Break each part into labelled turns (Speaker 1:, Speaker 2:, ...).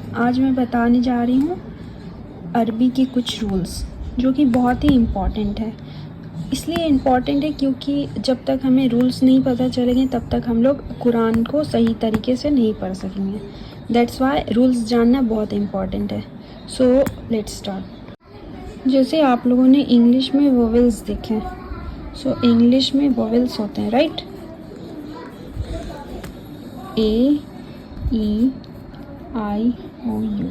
Speaker 1: आज मैं बताने जा रही हूँ अरबी के कुछ रूल्स जो कि बहुत ही इम्पॉर्टेंट है। इसलिए इम्पॉर्टेंट है क्योंकि जब तक हमें रूल्स नहीं पता चलेंगे तब तक हम लोग कुरान को सही तरीके से नहीं पढ़ सकेंगे। दैट्स वाई रूल्स जानना बहुत इम्पॉर्टेंट है। So let's start. जैसे आप लोगों ने इंग्लिश में वोवेल्स देखे हैं, सो इंग्लिश में वोवेल्स होते हैं, right? A, E, I, O, U,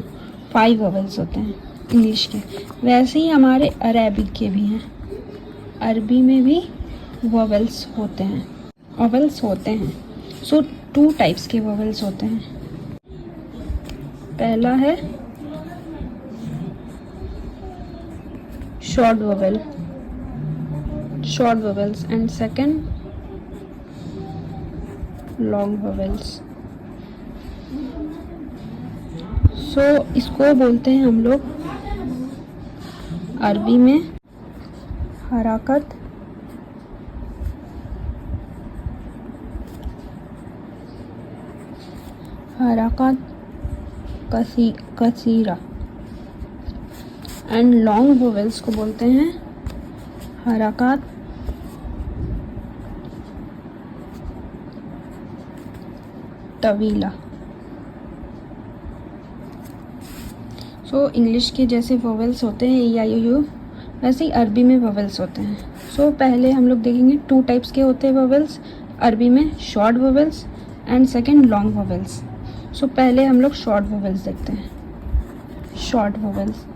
Speaker 1: 5 vowels होते हैं इंग्लिश के। वैसे ही हमारे अरेबिक के भी हैं। अरबी में भी वोवेल्स होते हैं। सो 2 टाइप्स के वोवेल्स होते हैं। पहला है short vowels and second long vowels. So इसको बोलते हैं हम लोग अरबी में हरकत कसीरा एंड लॉन्ग वोवेल्स को बोलते हैं हरकत तवीला। सो इंग्लिश के जैसे वोवेल्स होते हैं ई आई ओ यू, वैसे ही अरबी में वोवेल्स होते हैं। सो पहले हम लोग देखेंगे 2 टाइप्स के होते हैं वोवेल्स अरबी में, short vowels and second long vowels. So पहले हम लोग शॉर्ट वोवेल्स देखते हैं। शॉर्ट वोवेल्स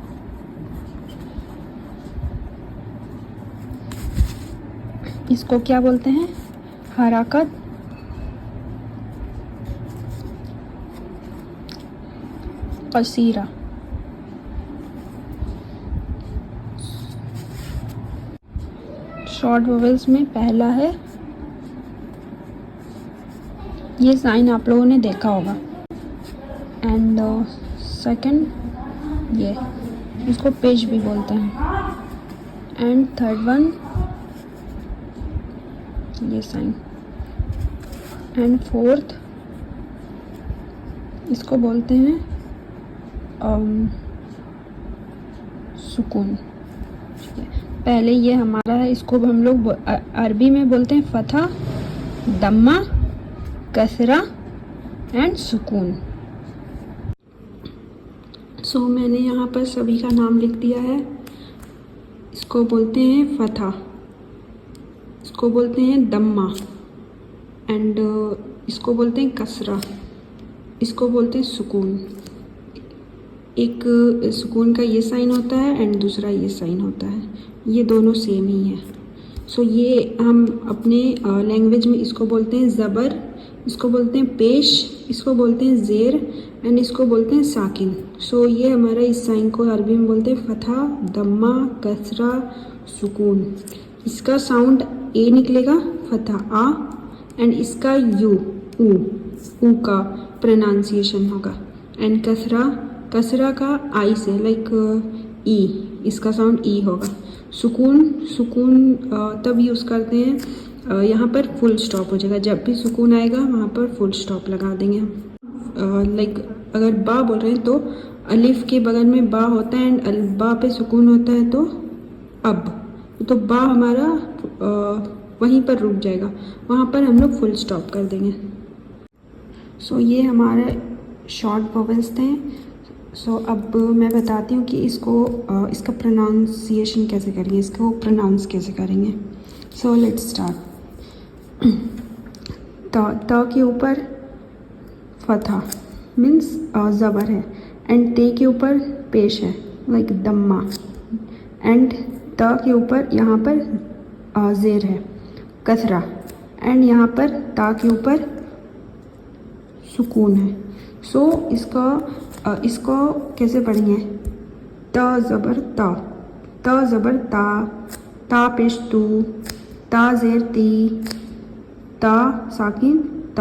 Speaker 1: इसको क्या बोलते हैं? हरकत कसीरा। शॉर्ट वोवेल्स में पहला है, ये साइन आप लोगों ने देखा होगा, एंड सेकंड ये, इसको पेज भी बोलते हैं, एंड थर्ड वन ये साइन, एंड फोर्थ इसको बोलते हैं सुकून। पहले ये हमारा है, इसको हम लोग अरबी में बोलते हैं फतहा, दम्मा, कसरा एंड सुकून। सो मैंने यहाँ पर सभी का नाम लिख दिया है। इसको बोलते हैं फतहा, इसको बोलते हैं दम्मा, एंड इसको बोलते हैं कसरा, इसको बोलते हैं सुकून। एक सुकून का ये साइन होता है एंड दूसरा ये साइन होता है, ये दोनों सेम ही है। सो ये हम अपने लैंग्वेज में इसको बोलते हैं ज़बर, इसको बोलते हैं पेश, इसको बोलते हैं ज़ेर एंड इसको बोलते हैं साकिन। सो ये हमारा इस साइन को अरबी में बोलते हैं फतहा, दम्मा, कसरा, सुकून। इसका साउंड ए निकलेगा फतहा आ, एंड इसका यू ऊ का प्रोनाउंसिएशन होगा, एंड कसरा का आई से लाइक ई, इसका साउंड ई होगा। सुकून तब यूज़ करते हैं यहाँ पर फुल स्टॉप हो जाएगा, जब भी सुकून आएगा वहाँ पर फुल स्टॉप लगा देंगे हम। लाइक अगर बा बोल रहे हैं तो अलिफ के बगल में बा होता है एंड बा पे सुकून होता है, तो अब तो बा हमारा वहीं पर रुक जाएगा, वहाँ पर हम लोग फुल स्टॉप कर देंगे। सो ये हमारे शॉर्ट वोवेल्स थे। सो अब मैं बताती हूँ कि इसका प्रोनाउंसिएशन कैसे करेंगे, इसको प्रोनाउंस कैसे करेंगे। So let's start. त के ऊपर फतहा मीन्स ज़बर है, एंड ते के ऊपर पेश है लाइक दम्मा, एंड त के ऊपर यहाँ पर ज़ेर है कसरा, एंड यहाँ पर ता के ऊपर सुकून है। सो इसको कैसे पढ़ेंगे? त ज़बर ता पेश तू, ता ज़ेर ती, ता साकिन त।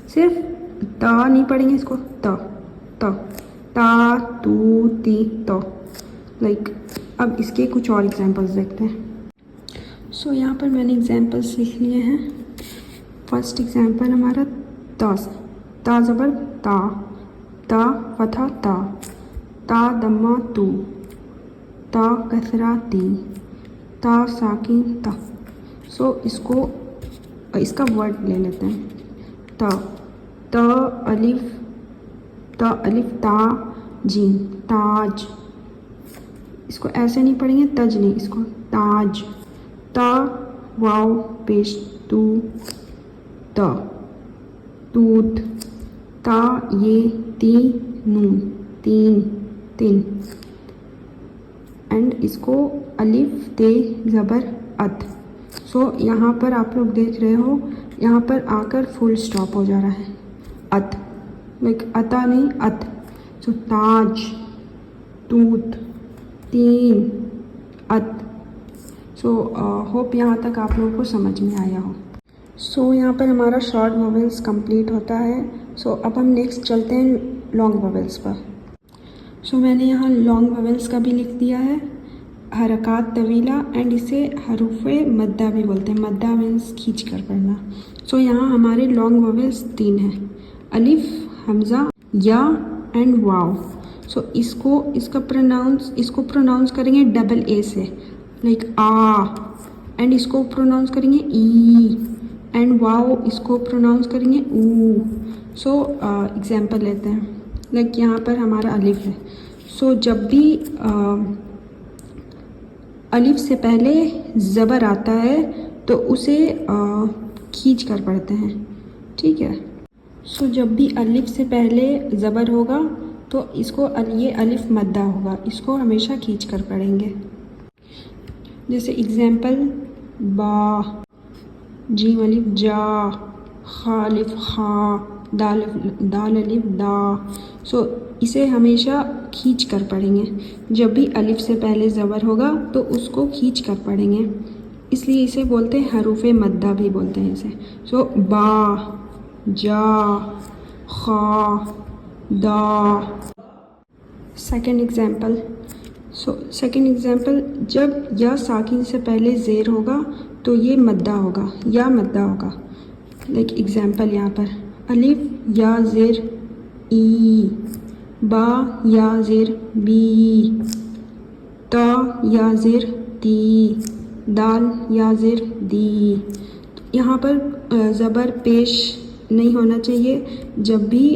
Speaker 1: सिर्फ ता नहीं पढ़ेंगे इसको, ता तू ती तो। लाइक अब इसके कुछ और एग्जांपल्स देखते हैं। सो यहाँ पर मैंने एग्जांपल्स लिख लिए हैं। फर्स्ट एग्जांपल हमारा ता ज़बर ता, ता फथा ता दम्मा तू, ता कसरा ती, ता साकिन ता। सो इसका वर्ड ले लेते हैं। त अलिफ ता जीम ताज। इसको ऐसे नहीं पढ़ेंगे, तज नहीं, इसको ताज। ता वाव पेश तू त तूत। ता ये ती नून तीन। एंड इसको अलिफ ते ज़बर अत। सो यहाँ पर आप लोग देख रहे हो, यहाँ पर आकर फुल स्टॉप हो जा रहा है, अत, लाइक अता नहीं अत। सो ताज, तूत, तीन, अत। सो होप यहाँ तक आप लोगों को समझ में आया हो। सो यहाँ पर हमारा शॉर्ट वोवेल्स कंप्लीट होता है। सो अब हम नेक्स्ट चलते हैं लॉन्ग वोवेल्स पर। सो मैंने यहाँ लॉन्ग वोवेल्स का भी लिख दिया है, हरकत तवीला, एंड इसे हरूफ़े मद्दा भी बोलते हैं। मद्दा मीन्स खींच कर पढ़ना। सो यहाँ हमारे लॉन्ग वोवेल्स 3 हैं, अलिफ, हमज़ा, या एंड वाव। सो इसको प्रोनाउंस करेंगे डबल ए से, लाइक आ, एंड इसको प्रोनाउंस करेंगे ई, एंड वाव इसको प्रोनाउंस करेंगे ऊ। सो एग्जाम्पल लेते हैं, लाइक यहाँ पर हमारा अलिफ है। सो जब भी अलिफ से पहले ज़बर आता है तो उसे खींच कर पढ़ते हैं, ठीक है। सो जब भी अलिफ से पहले ज़बर होगा तो ये अलिफ मद्दा होगा, इसको हमेशा खींच कर पढ़ेंगे। जैसे एग्जाम्पल, बा, जीम अलिफ जा, खा अलिफ खा, दाल अलिफ दा। सो इसे हमेशा खींच कर पढ़ेंगे। जब भी अलिफ से पहले ज़बर होगा तो उसको खींच कर पढ़ेंगे, इसलिए इसे बोलते हैं हरूफ़े मद्दा भी बोलते हैं इसे। सो बा, जा, खा, दा। सेकेंड एग्जाम्पल, जब या साकिन से पहले ज़ेर होगा तो ये मद्दा होगा, या मद्दा होगा। लाइक एग्जाम्पल यहाँ पर, अलिफ या ज़ेर ई, बा या ज़ेर बी, ता या ज़ेर ती, दाल या ज़ेर दी। यहाँ पर ज़बर पेश नहीं होना चाहिए। जब भी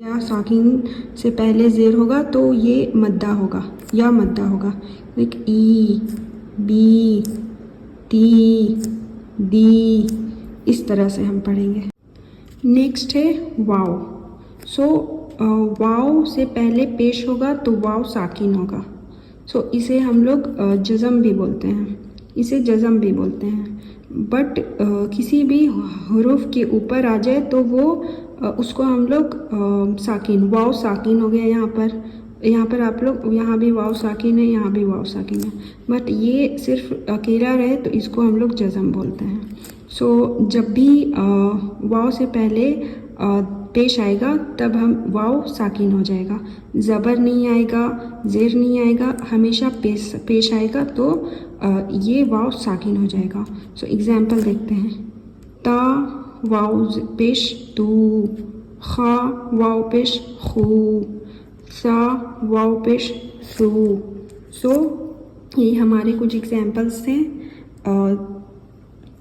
Speaker 1: या साकिन से पहले ज़ेर होगा तो ये मद्दा होगा, या मद्दा होगा। लाइक ई, बी, ती, दी, इस तरह से हम पढ़ेंगे। नेक्स्ट है वाव। सो वाव से पहले पेश होगा तो वाव साकिन होगा। सो इसे हम लोग जज़म भी बोलते हैं, बट किसी भी हरूफ के ऊपर आ जाए तो वो उसको हम लोग साकिन, वाव साकिन हो गया। यहाँ पर आप लोग, यहाँ भी वाव साकिन है, यहाँ भी वाव साकिन है, बट ये सिर्फ अकेला रहे तो इसको हम लोग जज़म बोलते हैं। सो जब भी वाव से पहले पेश आएगा तब हम वाव साकिन हो जाएगा, ज़बर नहीं आएगा, ज़ेर नहीं आएगा, हमेशा पेश आएगा तो ये वाव साकिन हो जाएगा। सो एग्जाम्पल देखते हैं, ता वाव पेश तू, खा वाव पेश खू, सा वाव पेश सू। सो ये हमारे कुछ एग्जाम्पल्स थे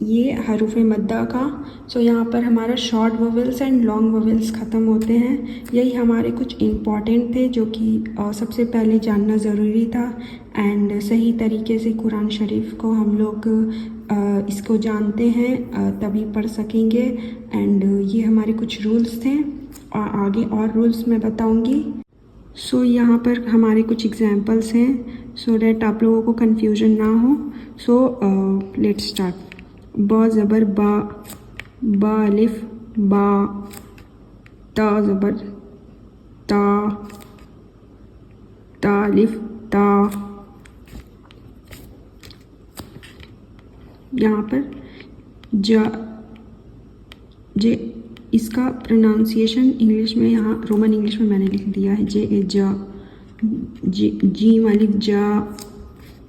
Speaker 1: ये हरूफ़े मद्दा का। सो यहाँ पर हमारा short vowels and long vowels ख़त्म होते हैं। यही हमारे कुछ इम्पॉर्टेंट थे जो कि सबसे पहले जानना ज़रूरी था। एंड सही तरीके से कुरान शरीफ को हम लोग इसको जानते हैं तभी पढ़ सकेंगे। एंड ये हमारे कुछ रूल्स थे और आगे और रूल्स मैं बताऊँगी। सो यहाँ पर हमारे कुछ एग्जाम्पल्स हैं सो डैट आप लोगों को कन्फ्यूजन ना हो। So let's start. ब ज़बर बा, बा अलिफ बा, ता ज़बर ता, ता अलिफ ता। यहाँ पर जा जे, इसका प्रोनाउंसिएशन इंग्लिश में, यहाँ रोमन इंग्लिश में मैंने लिख दिया है जे ए जा, जी अलिफ जा।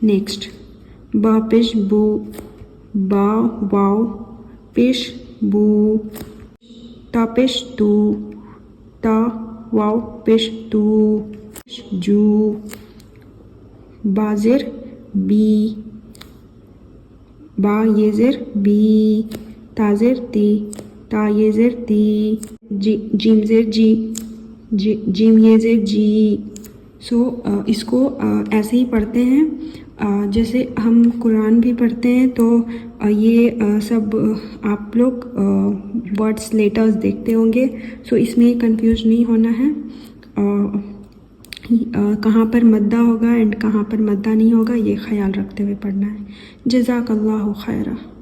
Speaker 1: नेक्स्ट बा पेश बू, बा वाव पेश बू, ता पेश तू, ता वाव पेश तू, जू, बाजेर बी, बा येजेर बी, ताजेर ती, ता येजेर ती, जीमजेर जी, जीम येजेर जी। सो इसको ऐसे ही पढ़ते हैं जैसे हम कुरान भी पढ़ते हैं। तो ये सब आप लोग वर्ड्स लेटर्स देखते होंगे। सो इसमें कंफ्यूज नहीं होना है। कहाँ पर मद्दा होगा एंड कहाँ पर मद्दा नहीं होगा, ये ख्याल रखते हुए पढ़ना है। जज़ाकल्लाहु खैरा।